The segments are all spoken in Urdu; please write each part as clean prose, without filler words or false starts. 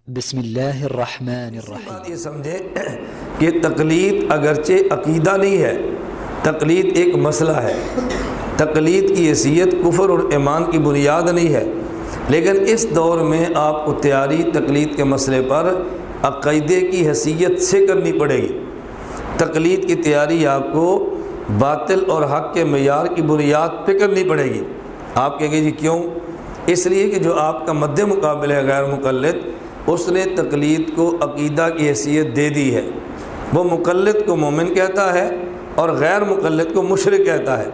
بسم اللہ الرحمن بات الرحیم۔ یہ سمجھیں کہ تقلید اگرچہ عقیدہ نہیں ہے، تقلید ایک مسئلہ ہے، تقلید کی حیثیت کفر اور ایمان کی بنیاد نہیں ہے، لیکن اس دور میں آپ کو تیاری تقلید کے مسئلے پر عقیدے کی حیثیت سے کرنی پڑے گی۔ تقلید کی تیاری آپ کو باطل اور حق کے معیار کی بنیاد پہ کرنی پڑے گی۔ آپ کہیں گے جی کیوں؟ اس لیے کہ جو آپ کا مد مقابل ہے غیر مقلد، اس نے تقلید کو عقیدہ کی حیثیت دے دی ہے۔ وہ مقلد کو مومن کہتا ہے اور غیر مقلد کو مشرک کہتا ہے۔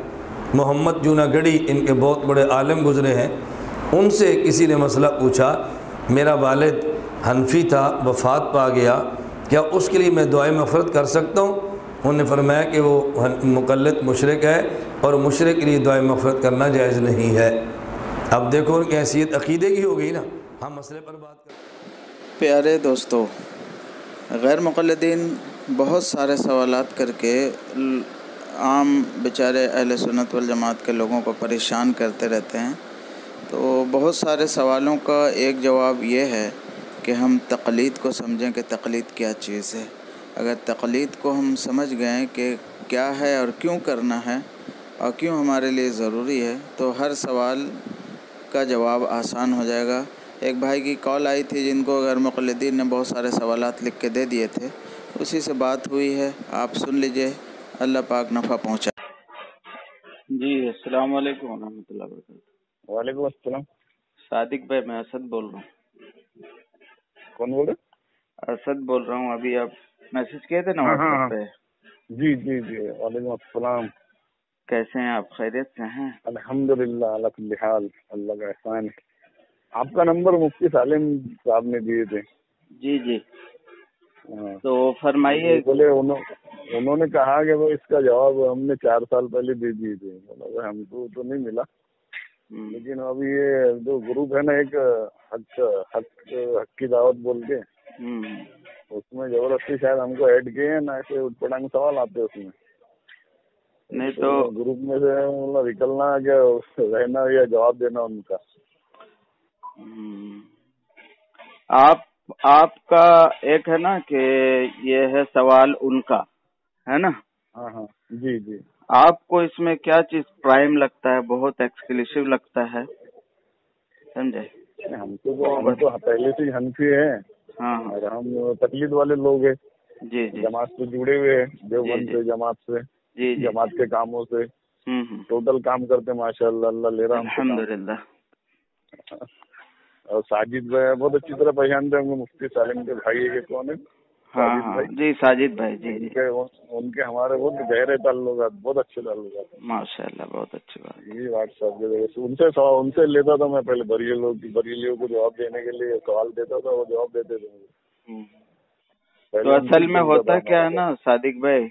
محمد جوناگڑھی ان کے بہت بڑے عالم گزرے ہیں، ان سے کسی نے مسئلہ پوچھا، میرا والد حنفی تھا، وفات پا گیا، کیا اس کے لیے میں دعائے مغفرت کر سکتا ہوں؟ انہوں نے فرمایا کہ وہ مقلد مشرک ہے اور مشرک کے لیے دعائے مغفرت کرنا جائز نہیں ہے۔ اب دیکھو ان کی حیثیت عقیدے کی ہو گئی نا، ہم مسئلے پر بات کریں۔ پیارے دوستو، غیر مقلدین بہت سارے سوالات کر کے عام بیچارے اہل سنت والجماعت کے لوگوں کو پریشان کرتے رہتے ہیں۔ تو بہت سارے سوالوں کا ایک جواب یہ ہے کہ ہم تقلید کو سمجھیں کہ تقلید کیا چیز ہے۔ اگر تقلید کو ہم سمجھ گئے کہ کیا ہے اور کیوں کرنا ہے اور کیوں ہمارے لیے ضروری ہے، تو ہر سوال کا جواب آسان ہو جائے گا۔ ایک بھائی کی کال آئی تھی جن کو غیر مقلدین نے بہت سارے سوالات لکھ کے دے دیے تھے، اسی سے بات ہوئی ہے، آپ سن لیجئے، اللہ پاک نفع پہنچا۔ جی السلام علیکم ورحمۃ اللہ وبرکاتہ۔ وعلیکم السلام۔ صادق بھائی، میں اسد بول رہا ہوں۔ کون بول رہے؟ اسد بول رہا ہوں، ابھی آپ میسج کیے تھے نا ہاں واٹس ہاں ایپ ہاں، پہ۔ جی جی جی، وعلیکم السلام۔ کیسے ہیں آپ؟ خیریت سے ہیں؟ الحمدللہ علی کل حال، اللہ کا احسان ہے۔ آپ کا نمبر مفتی سالم صاحب نے دیے تھے۔ جی جی، ہاں، تو فرمائیے۔ بولے انہوں نے کہا کہ وہ اس کا جواب ہم نے 4 سال پہلے دے دیے تھے۔ بولا ہم کو تو نہیں ملا، لیکن ابھی یہ جو گروپ ہے نا ایک حق کی دعوت بول کے، اس میں زبردستی شاید ہم کو ایڈ کیے ہیں نا، ایسے اٹھ پٹانگ سوال آتے اس میں، نہیں تو گروپ میں سے مطلب نکلنا کہ رہنا یا جواب دینا ان کا۔ آپ کا ایک ہے نا کہ یہ ہے سوال ان کا ہے نا۔ ہاں ہاں، جی جی۔ آپ کو اس میں کیا چیز پرائم لگتا ہے، بہت ایکسکلوسیو لگتا ہے؟ سمجھے؟ ہم تو پہلے سے ہی حنفی ہیں، ہاں اور ہم تقلید والے لوگ ہیں، جی جی جماعت سے جڑے ہوئے ہیں، دیوبند سے، جماعت سے، جی جی، جماعت کے کاموں سے ٹوٹل کام کرتے، ماشاء اللہ، اللہ لے رہا ہم سے کام۔ الحمدللہ۔ اور ساجد بھائی بہت اچھی طرح پہچانتے ہوں گے، مفتی سالم کے بھائی ہے کہ کون ہے؟ ہاں ساجد ہاں بھائی، جی، ساجد بھائی، جی جی، ان کے ہمارے بہت گہرے تعلقات، بہت اچھے تعلقات ہیں۔ ماشاء اللہ، بہت اچھی بات۔ جی، واٹس ایپ کے ذریعے ان سے لیتا تھا میں پہلے، بریلیوں کو جواب دینے کے لیے سوال دیتا تھا، وہ جواب دیتے تھے۔ تو اصل میں ہوتا کیا ہے نا صادق بھائی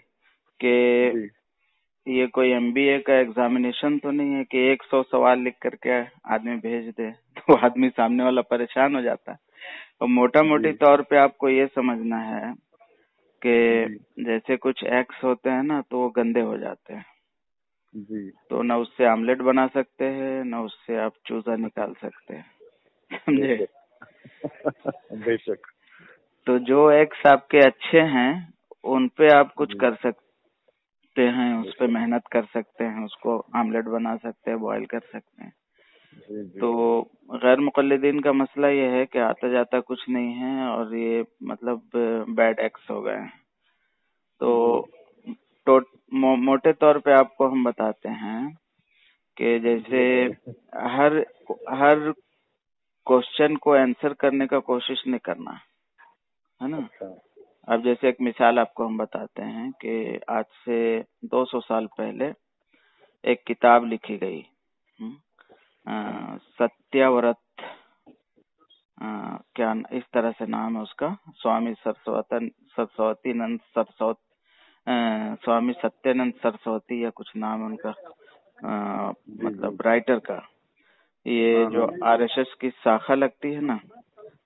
کہ جی یہ کوئی ایم بی اے کا ایگزامینیشن تو نہیں ہے کہ 100 سوال لکھ کر کے آدمی بھیج دے تو آدمی سامنے والا پریشان ہو جاتا ہے۔ اور موٹا موٹی طور پہ آپ کو یہ سمجھنا ہے کہ جیسے کچھ ایکس ہوتے ہیں نا تو وہ گندے ہو جاتے ہیں، جی، تو نہ اس سے آملیٹ بنا سکتے ہیں، نہ اس سے آپ چوزا نکال سکتے ہیں، سمجھے؟ بے شک۔ تو جو ایکس آپ کے اچھے ہیں ان پہ آپ کچھ کر سکتے ہیں، اس پہ محنت کر سکتے ہیں، اس کو آملیٹ بنا سکتے ہیں، بوائل کر سکتے ہیں۔ تو غیر مقلدین کا مسئلہ یہ ہے کہ آتا جاتا کچھ نہیں ہے اور یہ مطلب بیڈ ایکس ہو گئے ہیں۔ تو موٹے طور پہ آپ کو ہم بتاتے ہیں کہ جیسے ہر کوشچن کو آنسر کرنے کا کوشش نہیں کرنا ہے نا۔ اب جیسے ایک مثال آپ کو ہم بتاتے ہیں کہ آج سے 200 سال پہلے ایک کتاب لکھی گئی، ستیہ ورت، کیا اس طرح سے نام ہے اس کا، سوامی سوامی ستیانند سرسوتی یا کچھ نام ہے ان کا، مطلب رائٹر کا۔ یہ جو آر ایس ایس کی شاخہ لگتی ہے نا،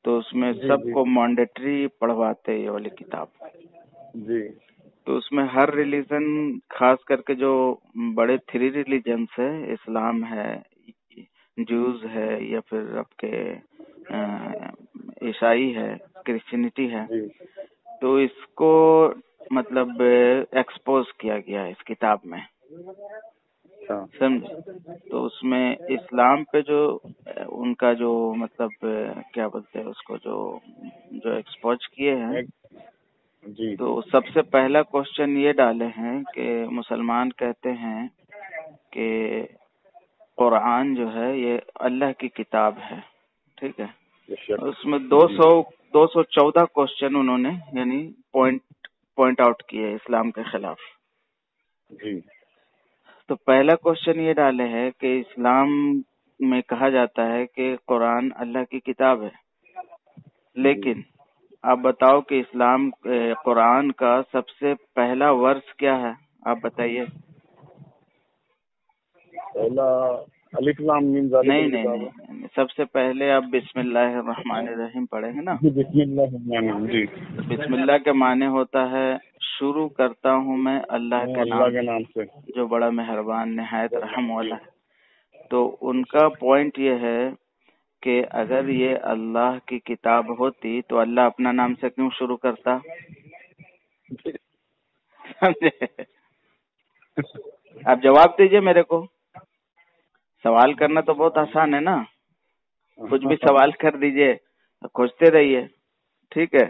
تو اس میں سب کو مانڈیٹری پڑھواتے یہ والی کتاب۔ جی، تو اس میں ہر ریلیجن، خاص کر کے جو بڑے 3 ریلیجنس ہے، اسلام ہے، جوز ہے، یا پھر آپ کے عیسائی ہے, کرسچینٹی ہے, جی تو اس کو مطلب ایکسپوز کیا گیا ہے اس کتاب میں, اچھا سمجھ. تو اس میں اسلام پہ جو ان کا جو مطلب کیا بولتے ہیں اس کو, جو ایکسپوز کیے ہیں, جی تو سب سے پہلا کوشچن یہ ڈالے ہیں کہ مسلمان کہتے ہیں کہ قرآن جو ہے یہ اللہ کی کتاب ہے, ٹھیک ہے. اس میں 214 کوشچن انہوں نے یعنی پوائنٹ آؤٹ کیے اسلام کے خلاف. جی تو پہلا کوشچن یہ ڈالے ہے کہ اسلام میں کہا جاتا ہے کہ قرآن اللہ کی کتاب ہے, لیکن آپ بتاؤ کہ اسلام قرآن کا سب سے پہلا ورس کیا ہے, آپ بتائیے. پہلا الف لام میم نہیں, سب سے پہلے آپ بسم اللہ الرحمن الرحیم پڑھیں گے نا. بسم اللہ الرحمن الرحیم. جی بسم اللہ کے معنی ہوتا ہے شروع کرتا ہوں میں اللہ کے نام سے جو بڑا مہربان نہایت رحم والا ہے. تو ان کا پوائنٹ یہ ہے کہ اگر یہ اللہ کی کتاب ہوتی تو اللہ اپنا نام سے کیوں شروع کرتا, سمجھے؟ آپ جواب دیجئے میرے کو. سوال کرنا تو بہت آسان ہے نا, کچھ بھی سوال کر دیجئے, کھوجتے رہیے, ٹھیک ہے.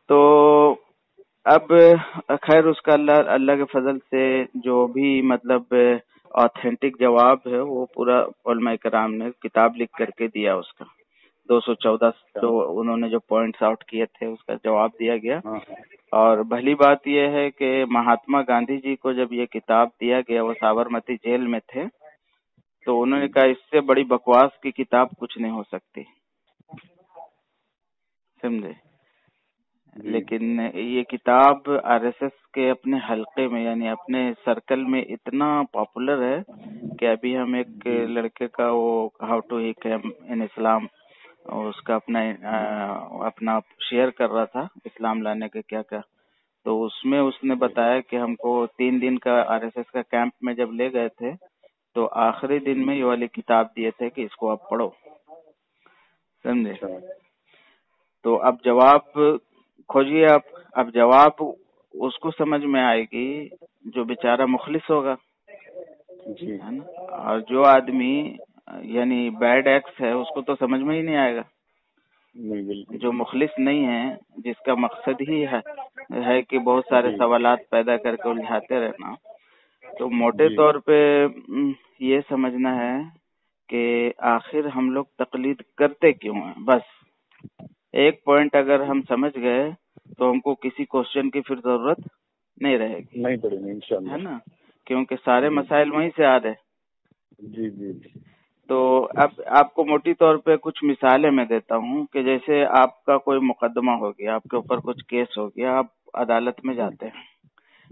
تو اب خیر اس کا اللہ کے فضل سے جو بھی مطلب آتھینٹک جواب ہے وہ پورا علماء کرام نے کتاب لکھ کر کے دیا. اس کا 214 جو انہوں نے جو پوائنٹس آؤٹ کیے تھے اس کا جواب دیا گیا. اور بھلی بات یہ ہے کہ مہاتما گاندھی جی کو جب یہ کتاب دیا گیا, وہ سابرمتی جیل میں تھے, تو انہوں نے کہا اس سے بڑی بکواس کی کتاب کچھ نہیں ہو سکتی, سمجھے. لیکن یہ کتاب آر ایس ایس کے اپنے حلقے میں یعنی اپنے سرکل میں اتنا پاپولر ہے کہ ابھی ہم ایک لڑکے کا وہ ہاؤ ٹو ہیکم ان اسلام اس کا اپنا شیئر کر رہا تھا اسلام لانے کے کیا کیا. تو اس میں اس نے بتایا کہ ہم کو 3 دن کا آر ایس ایس کا کیمپ میں جب لے گئے تھے تو آخری دن میں یہ والی کتاب دیے تھے کہ اس کو آپ پڑھو, سمجھے. تو اب جواب کھوجیے آپ. اب جواب اس کو سمجھ میں آئے گی جو بیچارہ مخلص ہوگا, ہے نا. اور جو آدمی یعنی بیڈ ایکس ہے اس کو تو سمجھ میں ہی نہیں آئے گا. جو مخلص نہیں ہے, جس کا مقصد ہی ہے کہ بہت سارے سوالات پیدا کر کے الجھاتے رہنا, تو موٹے طور پہ یہ سمجھنا ہے کہ آخر ہم لوگ تقلید کرتے کیوں ہیں. بس ایک پوائنٹ اگر ہم سمجھ گئے تو ہم کو کسی کوشچن کی پھر ضرورت نہیں رہے گی, نہیں پڑے گی انشاءاللہ, ہے نا, کیونکہ سارے مسائل وہیں سے آ رہے. جی جی. تو اب آپ کو موٹی طور پہ کچھ مثالیں میں دیتا ہوں کہ جیسے آپ کا کوئی مقدمہ ہو گیا, آپ کے اوپر کچھ کیس ہو گیا, آپ عدالت میں جاتے ہیں.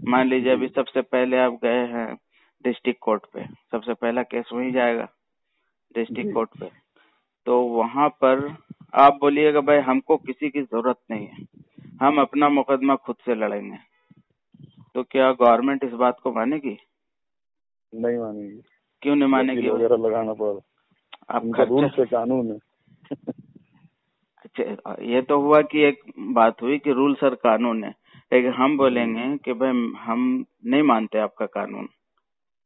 مان لیجیے ابھی سب سے پہلے آپ گئے ہیں ڈسٹرکٹ کورٹ پہ, سب سے پہلا کیس وہیں جائے گا ڈسٹرکٹ کورٹ پہ. تو وہاں پر آپ بولیے گا بھائی ہم کو کسی کی ضرورت نہیں ہے, ہم اپنا مقدمہ خود سے لڑیں گے. تو کیا گورنمنٹ اس بات کو مانے گی؟ نہیں مانے گی. کیوں نہیں مانے گی؟ وغیرہ لگانا پڑا, آپ رول سے قانون ہے. اچھا یہ تو ہوا کہ ایک بات ہوئی کہ رولز اور قانون ہے, لیکن ہم بولیں گے کہ بھائی ہم نہیں مانتے آپ کا قانون,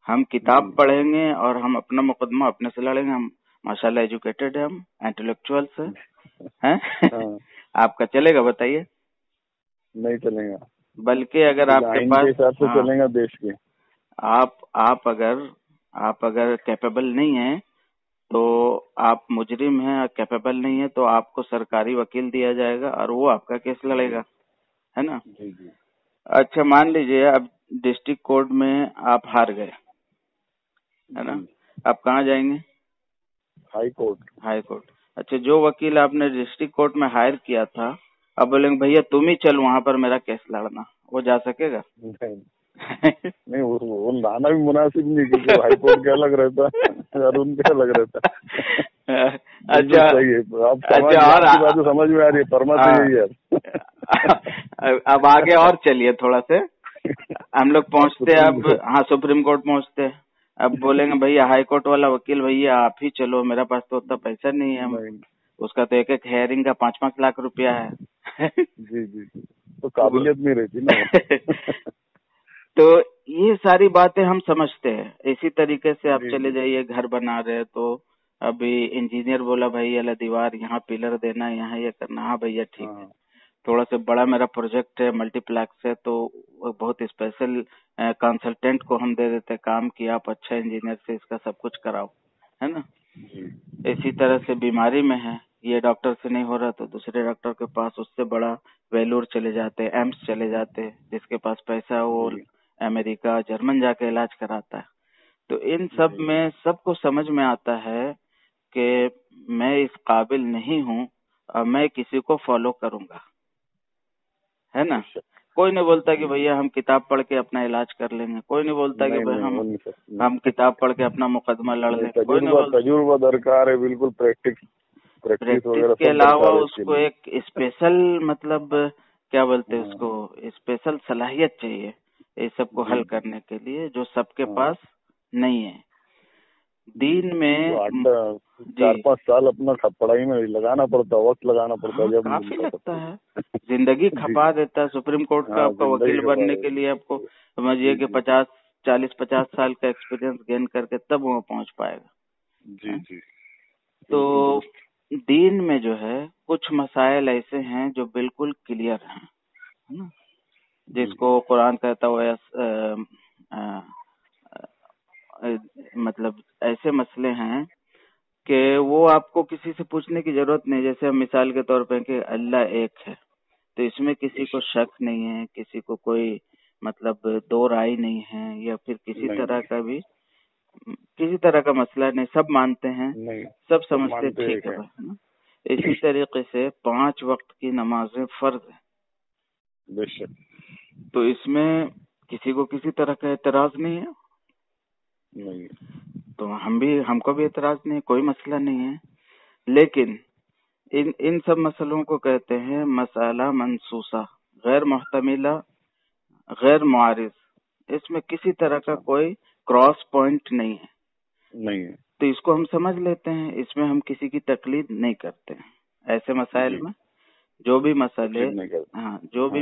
ہم کتاب پڑھیں گے اور ہم اپنا مقدمہ اپنے سے لڑیں گے. ہم ماشاءاللہ ایجوکیٹڈ ہیں, ہم انٹلیکچوئلس ہیں. آپ کا چلے گا بتائیے؟ نہیں چلے گا. بلکہ اگر آپ کے پاس حساب سے چلیں گا دیش کے, آپ اگر کیپیبل نہیں ہیں تو آپ مجرم ہیں, اور کیپیبل نہیں ہے تو آپ کو سرکاری وکیل دیا جائے گا اور وہ آپ کا کیس لڑے گا, ہے نا. اچھا مان لیجئے اب ڈسٹرکٹ کورٹ میں آپ ہار گئے, ہے نا, آپ کہاں جائیں گے؟ High court. اچھا جو وکیل آپ نے ڈسٹرکٹ کورٹ میں ہائر کیا تھا, اب بولیں گے بھیا تم ہی چل وہاں پر میرا کیس لڑنا, وہ جا سکے گا؟ نہیں, وہ لانا بھی مناسب نہیں, کیونکہ ہائی کورٹ کے الگ رہتا ہے اور ان کے الگ رہتا ہے. اچھا بات سمجھ میں آ رہی ہے, پرما تو یہی ہے. اب آگے اور چلیے تھوڑا سے, ہم لوگ پہنچتے اب, ہاں سپریم کورٹ پہنچتے. اب بولیں گے بھیا ہائی کورٹ والا وکیل بھیا آپ ہی چلو, میرا پاس تو اتنا پیسہ نہیں ہے, اس کا تو ایک ایک ہیئرنگ کا 5-5 لاکھ روپیہ ہے. جی جی جی تو قابلیت نہیں رہتی نا. تو یہ ساری باتیں ہم سمجھتے ہیں. اسی طریقے سے آپ چلے جائیے, گھر بنا رہے تو ابھی انجینئر بولا بھائی اللہ دیوار یہاں پلر دینا, یہاں یہ کرنا. ہاں بھیا ٹھیک ہے. تھوڑا سا بڑا میرا پروجیکٹ ہے, ملٹی پلیکس ہے, تو بہت اسپیشل کنسلٹینٹ کو ہم دے دیتے کام کی, آپ اچھا انجینئر سے اس کا سب کچھ کراؤ, ہے نا. اسی طرح سے بیماری میں ہے, یہ ڈاکٹر سے نہیں ہو رہا تو دوسرے ڈاکٹر کے پاس, اس سے بڑا ویلور چلے جاتے, ایمس چلے جاتے, جس کے پاس پیسہ وہ امریکہ جرمن جا کے علاج کراتا ہے. تو ان سب میں سب کو سمجھ میں آتا ہے کہ میں اس قابل نہیں ہوں اور میں کسی کو فالو کروں گا, ہے نا. کوئی نہیں بولتا کہ بھیا ہم کتاب پڑھ کے اپنا علاج کر لیں گے, کوئی نہیں بولتا کہ بھائی ہم کتاب پڑھ کے اپنا مقدمہ لڑ لیں گے, کوئی نہیں بولتا. تجربہ درکار ہے, بالکل پریکٹس کے علاوہ اس کو ایک اسپیشل مطلب کیا بولتے اس کو, اسپیشل صلاحیت چاہیے یہ سب کو حل کرنے کے لیے, جو سب کے پاس نہیں ہے. دین میں 4-5 سال اپنا پڑھائی میں لگانا پڑتا, وقت لگانا پڑتا, جب کافی لگتا ہے, زندگی کھپا دیتا ہے. سپریم کورٹ کا آپ کا وکیل بننے کے لیے آپ کو سمجھیے کہ 40-50 سال کا ایکسپیرینس گین کر کے تب وہاں پہنچ پائے گا. جی جی. تو دین میں جو ہے کچھ مسائل ایسے ہیں جو بالکل کلیئر ہیں, جس کو قرآن کہتا ہوا مطلب ایسے مسئلے ہیں کہ وہ آپ کو کسی سے پوچھنے کی ضرورت نہیں. جیسے ہم مثال کے طور پہ کہ اللہ ایک ہے, تو اس میں کسی کو شک نہیں ہے, کسی کو کوئی مطلب دو رائے نہیں ہے, یا پھر کسی طرح کا مسئلہ نہیں, سب مانتے ہیں, سب سمجھتے ٹھیک ہے. اسی طریقے سے 5 وقت کی نمازیں فرض ہیں, تو اس میں کسی کو کسی طرح کا اعتراض نہیں ہے, تو ہم کو بھی اعتراض نہیں ہے, کوئی مسئلہ نہیں ہے. لیکن ان سب مسئلوں کو کہتے ہیں مسئلہ منسوسہ, غیر محتملہ, غیر معارض. اس میں کسی طرح کا کوئی کراس پوائنٹ نہیں ہے, تو اس کو ہم سمجھ لیتے ہیں. اس میں ہم کسی کی تقلید نہیں کرتے. ایسے مسائل میں جو بھی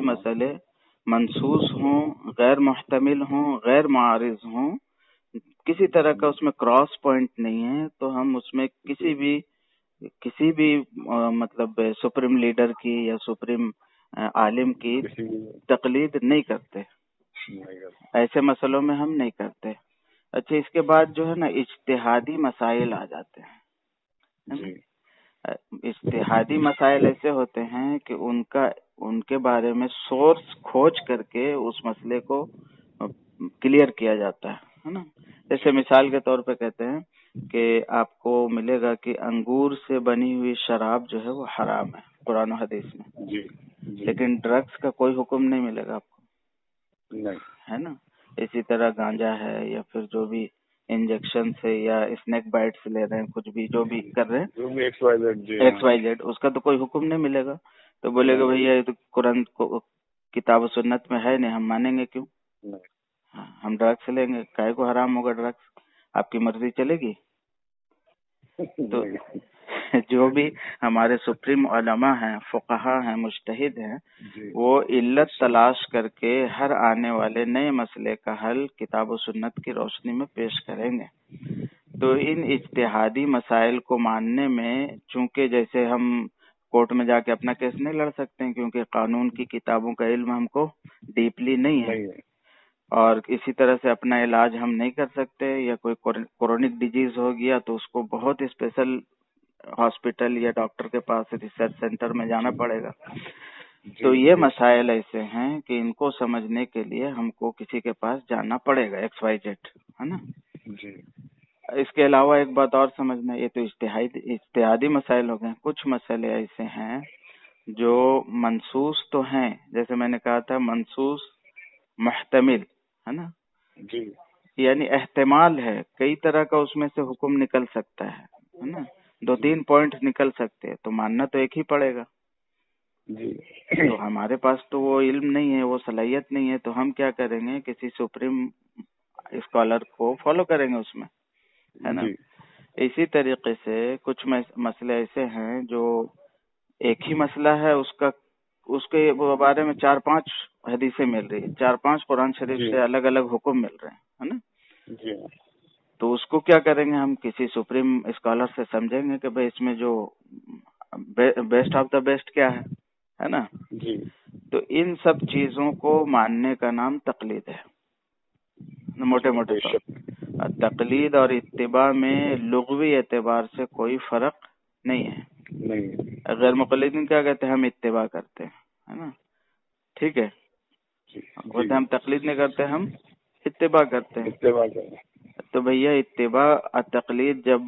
مسئلے منسوس ہوں, غیر محتمل ہوں, غیر معارض ہوں, کسی طرح کا اس میں کراس پوائنٹ نہیں ہے, تو ہم اس میں کسی بھی مطلب سپریم لیڈر کی یا سپریم عالم کی تقلید نہیں کرتے. ایسے مسئلوں میں ہم نہیں کرتے. اچھا, اس کے بعد جو ہے نا اجتہادی مسائل آ جاتے ہیں. اجتہادی مسائل ایسے ہوتے ہیں کہ ان کے بارے میں سورس کھوج کر کے اس مسئلے کو کلیئر کیا جاتا ہے نا. جیسے مثال کے طور پہ کہتے ہیں کہ آپ کو ملے گا کہ انگور سے بنی ہوئی شراب جو ہے وہ حرام ہے قرآن و حدیث میں, لیکن ڈرگس کا کوئی حکم نہیں ملے گا آپ کو, ہے نا. اسی طرح گانجا ہے, یا پھر جو بھی انجیکشن سے یا اسنیک بائٹ سے لے رہے ہیں, کچھ بھی جو بھی کر رہے ہیں ایکس وائی زیڈ, اس کا تو کوئی حکم نہیں ملے گا. تو بولے گا بھیا یہ تو قرآن کو کتاب و سنت میں ہے نہیں, ہم مانیں گے کیوں؟ ہم ڈرگس لیں گے, کائے کو حرام ہوگا ڈرگس؟ آپ کی مرضی چلے گی. تو جو بھی ہمارے سپریم علماء ہیں, فقہا ہیں, مجتہد ہیں, وہ علت تلاش کر کے ہر آنے والے نئے مسئلے کا حل کتاب و سنت کی روشنی میں پیش کریں گے. تو ان اجتہادی مسائل کو ماننے میں, چونکہ جیسے ہم کورٹ میں جا کے اپنا کیس نہیں لڑ سکتے ہیں کیونکہ قانون کی کتابوں کا علم ہم کو ڈیپلی نہیں ہے, اور اسی طرح سے اپنا علاج ہم نہیں کر سکتے. یا کوئی کرونک ڈیزیز ہو گیا تو اس کو بہت اسپیشل ہاسپٹل یا ڈاکٹر کے پاس ریسرچ سینٹر میں جانا پڑے گا. تو یہ مسائل ایسے ہیں کہ ان کو سمجھنے کے لیے ہم کو کسی کے پاس جانا پڑے گا, ایکس وائی زیڈ, ہے نا. اس کے علاوہ ایک بات اور سمجھنا, یہ تو اجتہادی مسائل ہو گئے. کچھ مسئلے ایسے ہیں جو منسوس تو ہیں, جیسے میں نے کہا تھا منسوس محتمل, ہے نا, یعنی احتمال ہے, کئی طرح کا اس میں سے حکم نکل سکتا ہے نا, 2-3 پوائنٹ نکل سکتے ہیں, تو ماننا تو ایک ہی پڑے گا. تو ہمارے پاس تو وہ علم نہیں ہے, وہ صلاحیت نہیں ہے, تو ہم کیا کریں گے, کسی سپریم اسکالر کو فالو کریں گے اس میں, ہے نا. اسی طریقے سے کچھ مسئلے ایسے ہیں جو ایک ہی مسئلہ ہے، اس کے بارے میں 4-5 حدیثیں مل رہی ہیں، 4-5 قرآن شریف سے الگ الگ حکم مل رہے ہیں، ہے نا؟ جی تو اس کو کیا کریں گے ہم؟ کسی سپریم اسکالر سے سمجھیں گے کہ بھائی اس میں جو بیسٹ آف دا بیسٹ کیا ہے نا؟ جی تو ان سب چیزوں کو ماننے کا نام تقلید ہے، موٹے موٹے طور۔ تقلید اور اتباع میں لغوی اعتبار سے کوئی فرق نہیں ہے۔ نہیں، غیر مقلدین کیا کہتے ہیں؟ ہم اتباع کرتے ہیں، ہے نا؟ ٹھیک ہے، بولتے ہم تقلید نہیں کرتے، ہم اتباع کرتے ہیں۔ اتباع کریں۔ تو بھیا اتباع اور تقلید جب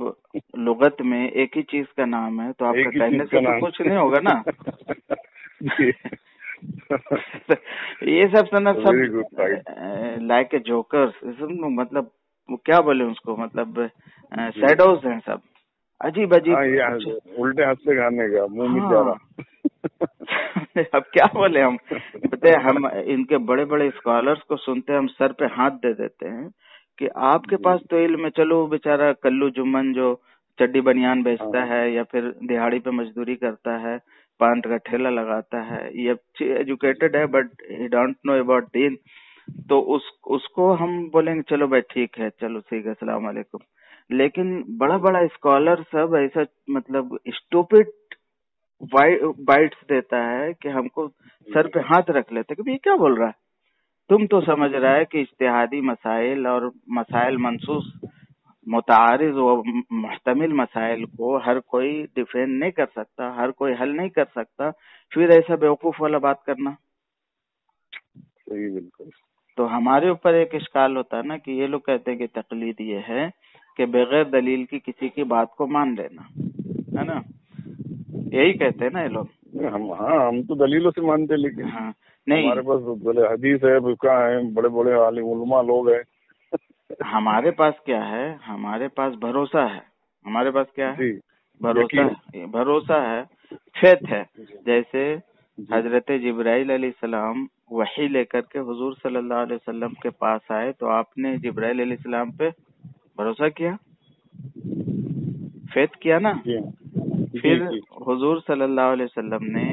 لغت میں ایک ہی چیز کا نام ہے تو آپ کا کہنے سے تو کچھ نہیں ہوگا نا۔ یہ سب سب لائک اے جوکرز، مطلب کیا بولے اس کو، مطلب سیڈوز ہیں، سب عجیب عجیب الٹے ہاتھ سے کھانے کا منہ میں جا رہا۔ اب کیا بولے ہم؟ بتائیں، ہم ان کے بڑے بڑے اسکالرس کو سنتے ہیں، ہم سر پہ ہاتھ دے دیتے ہیں کہ آپ کے پاس تو علم ہے۔ چلو بیچارہ کلو جمن جو چڈی بنیان بیچتا ہے یا پھر دہاڑی پہ مزدوری کرتا ہے، پان کا ٹھیلا لگاتا ہے، یہ ایجوکیٹڈ ہے but he don't know about them, تو اس کو ہم بولیں گے چلو بھائی ٹھیک ہے، چلو ٹھیک ہے، السلام علیکم۔ لیکن بڑا بڑا اسکالر سب ایسا مطلب اسٹوپڈ بائٹس دیتا ہے کہ ہم کو سر پہ ہاتھ رکھ لیتے کہ یہ کیا بول رہا ہے؟ تم تو سمجھ رہا ہے کہ اجتہادی مسائل اور مسائل منصوص متعارض و محتمل مسائل کو ہر کوئی ڈیفینڈ نہیں کر سکتا، ہر کوئی حل نہیں کر سکتا، پھر ایسا بیوقوف والا بات کرنا۔ صحیح، بالکل۔ تو ہمارے اوپر ایک اشکال ہوتا ہے نا کہ یہ لوگ کہتے ہیں کہ تقلید یہ ہے کہ بغیر دلیل کی کسی کی بات کو مان لینا، ہے نا؟ یہی کہتے ہیں نا یہ لوگ۔ ہم تو دلیلوں سے مانتے، لیکن ہاں نہیں، ہمارے پاس بولے حدیث ہے، فقہ ہے، بڑے بڑے عالم علماء لوگ ہیں۔ ہمارے پاس کیا ہے؟ ہمارے پاس بھروسہ ہے۔ ہمارے پاس کیا ہے؟ بھروسہ ہے، فیتھ ہے۔ جیسے حضرت جبرائیل علیہ السلام وحی لے کر کے حضور صلی اللہ علیہ وسلم کے پاس آئے تو آپ نے جبرائیل علیہ السلام پہ بھروسہ کیا، فیتھ کیا نا۔ پھر حضور صلی اللہ علیہ وسلم نے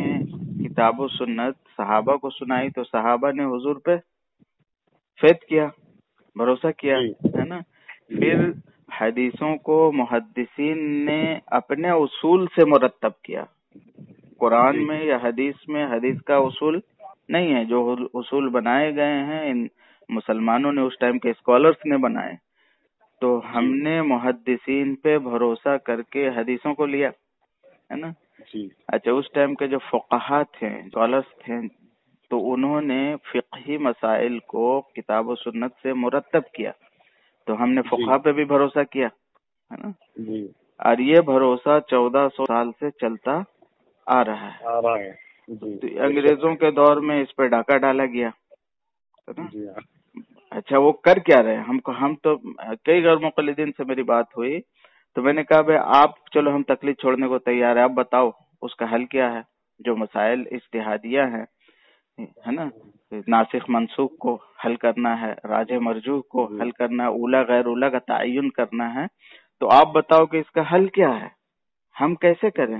کتاب و سنت صحابہ کو سنائی تو صحابہ نے حضور پہ فیتھ کیا، بھروسہ کیا، ہے نا۔ پھر حدیثوں کو محدثین نے اپنے اصول سے مرتب کیا۔ قرآن میں یا حدیث میں حدیث کا اصول نہیں ہے، جو اصول بنائے گئے ہیں ان مسلمانوں نے اس ٹائم کے اسکالرس نے بنائے، تو ہم نے محدثین پہ بھروسہ کر کے حدیثوں کو لیا، ہے نا۔ اچھا، اس ٹائم کے جو فقہا تھے، اسکالرس تھے، تو انہوں نے فقہی مسائل کو کتاب و سنت سے مرتب کیا، تو ہم نے فقہا پہ بھی بھروسہ کیا، ہے نا۔ اور یہ بھروسہ 1400 سال سے چلتا آ رہا ہے۔ تو انگریزوں کے دور میں اس پہ ڈاکہ ڈالا گیا، ہے نا۔ اچھا، وہ کر کیا رہے؟ ہم تو کئی غیر مقلدین سے میری بات ہوئی تو میں نے کہا بھائی آپ چلو ہم تقلید چھوڑنے کو تیار ہے، آپ بتاؤ اس کا حل کیا ہے؟ جو مسائل اجتہادیہ ہیں، ہے نا، ناسخ منسوخ کو حل کرنا ہے، راجح مرجوح کو حل کرنا ہے، اولا غیر اولا کا تعین کرنا ہے، تو آپ بتاؤ کہ اس کا حل کیا ہے، ہم کیسے کریں؟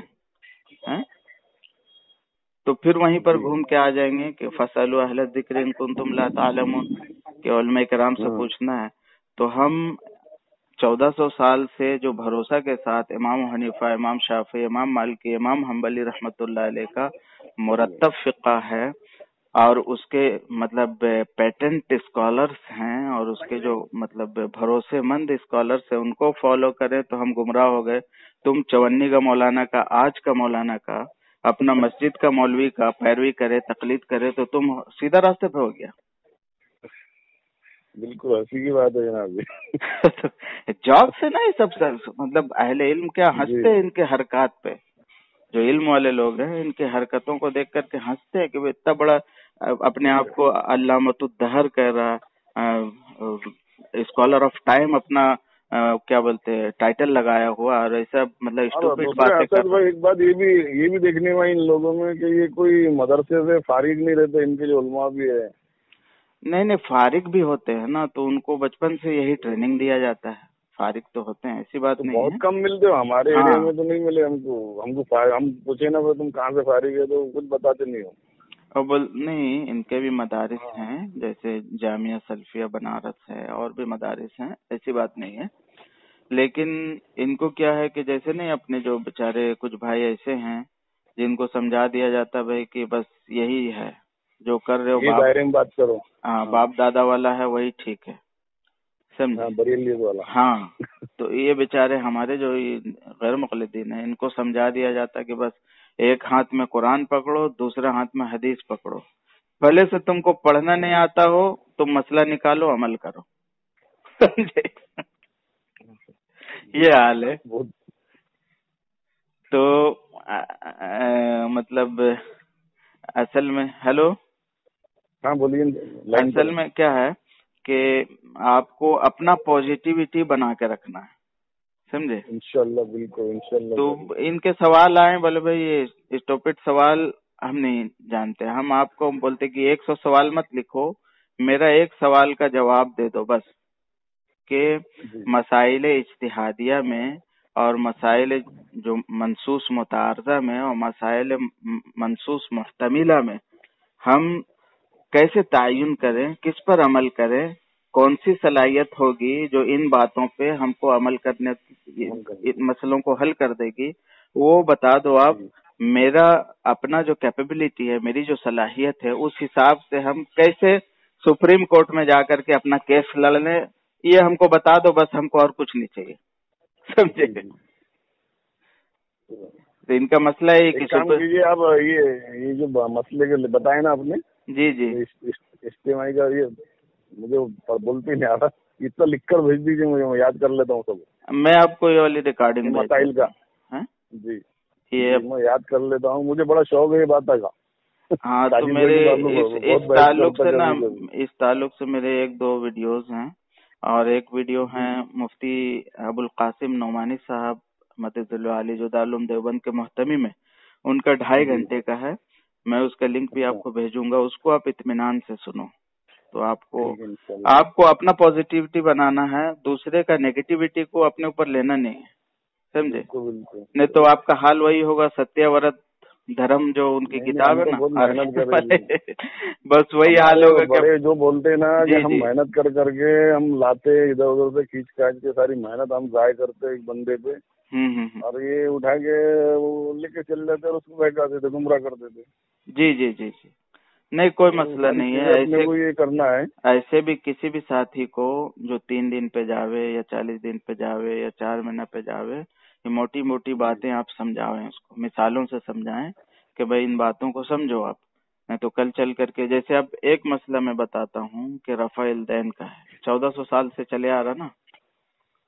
تو پھر وہیں پر گھوم کے آ جائیں گے کہ فَاسْأَلُوا أَهْلَ الذِّكْرِ إِن كُنتُمْ لَا تَعْلَمُونَ، کہ علماء کرام سے پوچھنا ہے۔ تو ہم 1400 سال سے جو بھروسہ کے ساتھ امام حنیفہ، امام شافعی، امام مالکی، امام حنبلی رحمۃ اللہ علیہ کا مرتب فقہ ہے، اور اس کے مطلب پیٹنٹ اسکالرس ہیں، اور اس کے جو مطلب بھروسے مند اسکالرس ہیں، ان کو فالو کریں تو ہم گمراہ ہو گئے۔ تم 54 کا مولانا کا، آج کا مولانا کا، اپنا مسجد کا مولوی کا پیروی کرے، تقلید کرے تو تم سیدھا راستے پہ ہو گیا۔ بالکل ہنسی کی بات ہے جناب۔ جاب سے نا یہ سب مطلب اہل علم کیا ہنستے ان کے حرکات پہ، جو علم والے لوگ ہیں ان کے حرکتوں کو دیکھ کر کے ہنستے ہیں کہ وہ اتنا بڑا اپنے آپ کو علامۃ الدہر کہہ رہا، اسکالر آف ٹائم اپنا کیا بولتے ٹائٹل لگایا ہوا، اور ایسا مطلب اسٹوپڈ باتیں کرتا ہے۔ ایک بات یہ بھی دیکھنے میں ان لوگوں میں کہ یہ کوئی مدرسے سے فارغ نہیں رہتے، ان کے جو علماء بھی ہے نہیں فارغ بھی ہوتے ہیں نا، تو ان کو بچپن سے یہی ٹریننگ دیا جاتا ہے، فارغ تو ہوتے ہیں، ایسی بات تو نہیں بہت ہے. کم ملتے ہو ہمارے ہاں. ایریا میں تو نہیں ملے ہم کو ہم پوچھے نا تم کہاں سے فارغ ہے تو کچھ بتاتے نہیں ہو. اور نہیں، ان کے بھی مدارس ہیں، جیسے جامعہ سلفیہ بنارس ہے اور بھی مدارس ہیں، ایسی بات نہیں ہے. لیکن ان کو کیا ہے کہ جیسے نہیں اپنے جو بیچارے کچھ بھائی ایسے ہیں جن کو سمجھا دیا جاتا بھائی کہ بس یہی ہے جو کر رہے ہو، یہ دائرے میں بات کرو. ہاں باپ دادا والا ہے وہی ٹھیک ہے، سمجھے. بریلی والا. ہاں، تو یہ بیچارے ہمارے جو غیر مقلدین ہیں ان کو سمجھا دیا جاتا کہ بس ایک ہاتھ میں قرآن پکڑو، دوسرا ہاتھ میں حدیث پکڑو، بھلے سے تم کو پڑھنا نہیں آتا ہو، تم مسئلہ نکالو، عمل کرو. سمجھے؟ یہ حال ہے. تو مطلب اصل میں ہیلو، ہاں بولیے. اصل میں کیا ہے کہ آپ کو اپنا پازیٹیوٹی بنا کے رکھنا ہے، سمجھے. انشاءاللہ بالکل انشاءاللہ. تو ان کے سوال آئے بولے بھائی یہ اسٹوپڈ سوال ہم نہیں جانتے، ہم آپ کو بولتے کہ 100 سوال مت لکھو، میرا ایک سوال کا جواب دے دو بس، کہ مسائل اجتہادیہ میں اور مسائل جو منصوص متعارضہ میں اور مسائل منصوص محتملہ میں ہم کیسے تعین کریں، کس پر عمل کریں، کون سی صلاحیت ہوگی جو ان باتوں پہ ہم کو عمل کرنے مسئلوں کو حل کر دے گی، وہ بتا دو آپ. میرا اپنا جو کیپیبلٹی ہے، میری جو صلاحیت ہے، اس حساب سے ہم کیسے سپریم کورٹ میں جا کر کے اپنا کیس لڑ لیں، یہ ہم کو بتا دو بس، ہم کو اور کچھ نہیں چاہیے، سمجھے. تو ان کا مسئلہ ہے کہ کام کیجیے آپ، یہ جو مسئلے کے بتائے نا آپ نے، جی جی اجتماعی کا، یہ مجھے بولتے نہیں آ رہا، اتنا لکھ کر بھیج دیجیے مجھے، میں یاد کر لیتا ہوں سب. میں آپ کو یہ والی ریکارڈنگ مسائل کا جی میں یاد کر لیتا ہوں، مجھے بڑا شوق ہے یہ بات کا. ہاں، تو میرے اس تعلق سے میرے 1-2 ویڈیوز ہیں، اور ایک ویڈیو ہیں مفتی ابو القاسم نعمانی صاحب مدد اللہ علی جو دارالعلوم دیوبند کے محتمی میں، ان کا 2.5 گھنٹے کا ہے. میں اس کا لنک بھی آپ کو بھیجوں گا، اس کو آپ اطمینان سے سنو. تو آپ کو اپنا پازیٹیوٹی بنانا ہے، دوسرے کا نیگیٹیوٹی کو اپنے اوپر لینا نہیں ہے، سمجھے. نہیں تو آپ کا حال وہی ہوگا، ستیہ ورت دھرم جو ان کی کتاب ہے نا، بس وہی حال ہوگا. بڑے جو بولتے ہیں نا کہ ہم محنت کر کر کے ہم لاتے ادھر ادھر سے کھینچ کاٹ کے، ساری محنت ہم ضائع کرتے ایک بندے پہ، اور یہ اٹھا کے وہ لے کے چل جاتے اور اس کو بہکا دیتے، گمراہ کر دیتے. جی جی جی جی نہیں، کوئی مسئلہ نہیں ہے. ایسے کو یہ کرنا ہے، ایسے بھی کسی بھی ساتھی کو جو 3 دن پہ جاوے یا 40 دن پہ جاوے یا 4 مہینہ پہ جاوے، یہ موٹی موٹی باتیں آپ سمجھاویں، اس کو مثالوں سے سمجھائیں کہ بھائی ان باتوں کو سمجھو آپ. نہیں تو کل چل کر کے، جیسے اب ایک مسئلہ میں بتاتا ہوں کہ رفع الدین کا ہے، 1400 سال سے چلے آ رہا نا.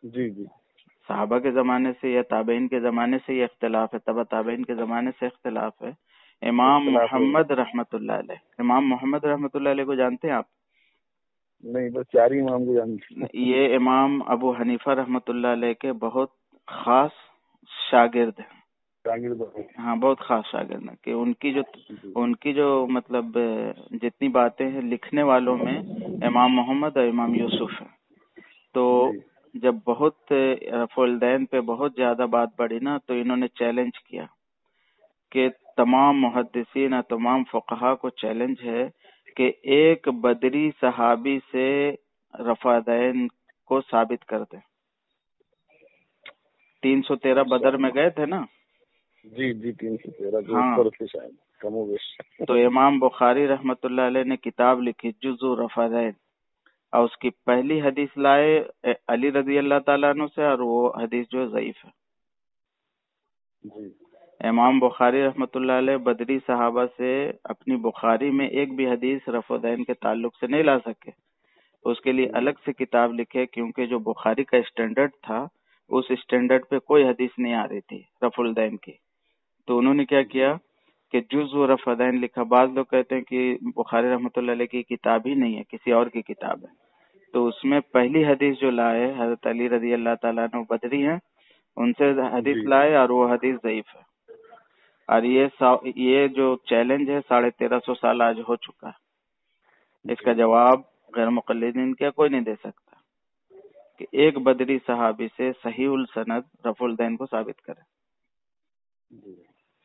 جی جی صحابہ کے زمانے سے یا تابعین کے زمانے سے یہ اختلاف ہے، تبع تابعین کے زمانے سے اختلاف ہے. امام محمد رحمت اللہ علیہ، امام محمد رحمت اللہ علیہ کو جانتے ہیں آپ؟ نہیں، بس 4 ہی امام کو جانتے ہیں. یہ امام ابو حنیفہ رحمت اللہ علیہ کے بہت خاص شاگرد ہیں. ہاں، بہت خاص شاگرد ہیں، کہ ان کی جو مطلب جتنی باتیں ہیں لکھنے والوں میں امام محمد اور امام یوسف ہیں. تو جب بہت رفع الدین پہ بہت زیادہ بات بڑھی نا، تو انہوں نے چیلنج کیا کہ تمام محدثین اور تمام فقہا کو چیلنج ہے کہ ایک بدری صحابی سے رفع الدین کو ثابت کر دیں. 313 بدر میں گئے تھے نا. جی 313 شاید کم و بیش. تو امام بخاری رحمت اللہ علیہ نے کتاب لکھی جزء رفع الدین، اور اس کی پہلی حدیث لائے علی رضی اللہ تعالیٰ عنہ سے، اور وہ حدیث جو ضعیف ہے. امام بخاری رحمت اللہ علیہ بدری صحابہ سے اپنی بخاری میں ایک بھی حدیث رفع الدین کے تعلق سے نہیں لا سکے. اس کے لیے الگ سے کتاب لکھے، کیونکہ جو بخاری کا اسٹینڈرڈ تھا اس اسٹینڈرڈ پہ کوئی حدیث نہیں آ رہی تھی رفع الدین کی. تو انہوں نے کیا کیا کہ جزء رفع الدین لکھا. بعض لوگ کہتے ہیں کہ بخاری رحمت اللہ علیہ کی کتاب ہی نہیں ہے، کسی اور کی کتاب ہے. تو اس میں پہلی حدیث جو لائے حضرت علی رضی اللہ تعالیٰ عنہ بدری ہیں، ان سے حدیث لائے، اور وہ حدیث ضعیف ہے. اور یہ جو چیلنج ہے 1350 سال آج ہو چکا ہے. اس کا جواب غیر مقلدین کیا کوئی نہیں دے سکتا. کہ ایک بدری صحابی سے صحیح السند رفع الدین کو ثابت کرے.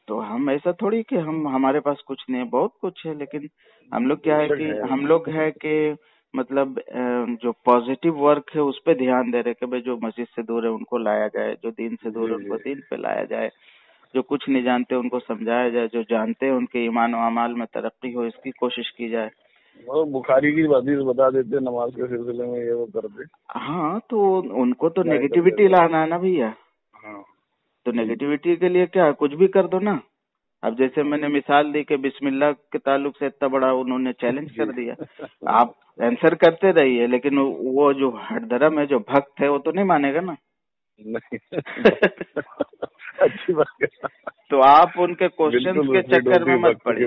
تو ہم ایسا تھوڑی کہ ہمارے پاس کچھ نہیں ہے، بہت کچھ ہے، لیکن ہم لوگ کیا ہے کہ ہم لوگ ہے کہ مطلب جو پازیٹیو ورک ہے اس پہ دھیان دے رہے کہ بھائی جو مسجد سے دور ہے ان کو لایا جائے، جو دین سے دور ہے ان کو دین پہ لایا جائے، جو کچھ نہیں جانتے ان کو سمجھایا جائے، جو جانتے ہیں ان کے ایمان و اعمال میں ترقی ہو اس کی کوشش کی جائے. بخاری کی حدیث بتا دیتے نماز کے سلسلے میں، یہ وہ کرتے. ہاں تو ان کو تو نیگیٹیوٹی لانا ہے نا بھیا. ہاں تو نیگیٹیوٹی کے لیے کیا کچھ بھی کر دو نا. اب جیسے میں نے مثال دی کہ بسم اللہ کے تعلق سے اتنا بڑا انہوں نے چیلنج کر دیا، آپ آنسر کرتے رہیے، لیکن وہ جو ہٹ درم ہے، جو بھکت ہے، وہ تو نہیں مانے گا نا. اچھی بات ہے. تو آپ ان کے کوشچنز کے چکر میں مت پڑیے،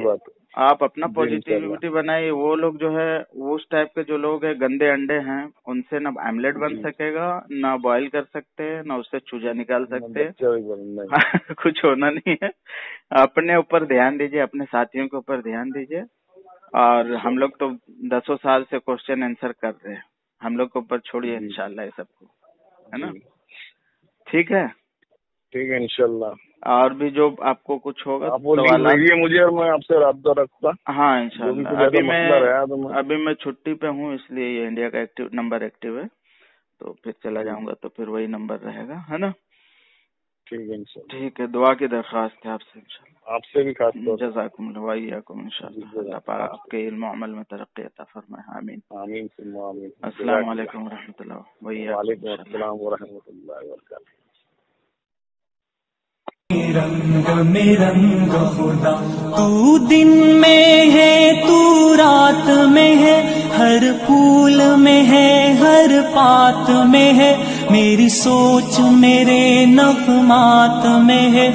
آپ اپنا پازیٹیوٹی بنائیے. وہ لوگ جو ہے وہ اس ٹائپ کے جو لوگ ہیں گندے انڈے ہیں، ان سے نہ آملیٹ بن سکے گا، نہ بوائل کر سکتے، نہ اس سے چوجا نکال سکتے. کچھ ہونا نہیں ہے. اپنے اوپر دھیان دیجیے، اپنے ساتھیوں کے اوپر دھیان دیجیے. اور ہم لوگ تو 10 سال سے کوشچن آنسر کر رہے ہیں، ہم لوگ کے اوپر چھوڑیے انشاءاللہ یہ سب کو، ہے نا. ٹھیک ہے انشاءاللہ. اور بھی جو آپ کو کچھ ہوگا سوالات مجھے، اور میں آپ سے رابطہ رکھتا. ہاں انشاءاللہ. ابھی میں چھٹی پہ ہوں، اس لیے یہ انڈیا کا نمبر ایکٹیو ہے، تو پھر چلا جاؤں گا تو پھر وہی نمبر رہے گا، ہے نا. ٹھیک ہے. دعا کی درخواست ہے آپ سے انشاءاللہ. آپ سے بھی خاص طور. جزاکم اللہ وایاکم انشاءاللہ. اللہ پاک آپ کے علم و عمل میں ترقی عطا فرمائے. آمین آمین ثم آمین. السلام علیکم ورحمۃ اللہ وبرکاتہ. وعلیکم السلام ورحمۃ اللہ وبرکاتہ. رنگ میں رنگ خدا، تو دن میں ہے تو رات میں ہے، ہر پھول میں ہے ہر پات میں ہے، میری سوچ میرے نغمات میں ہے.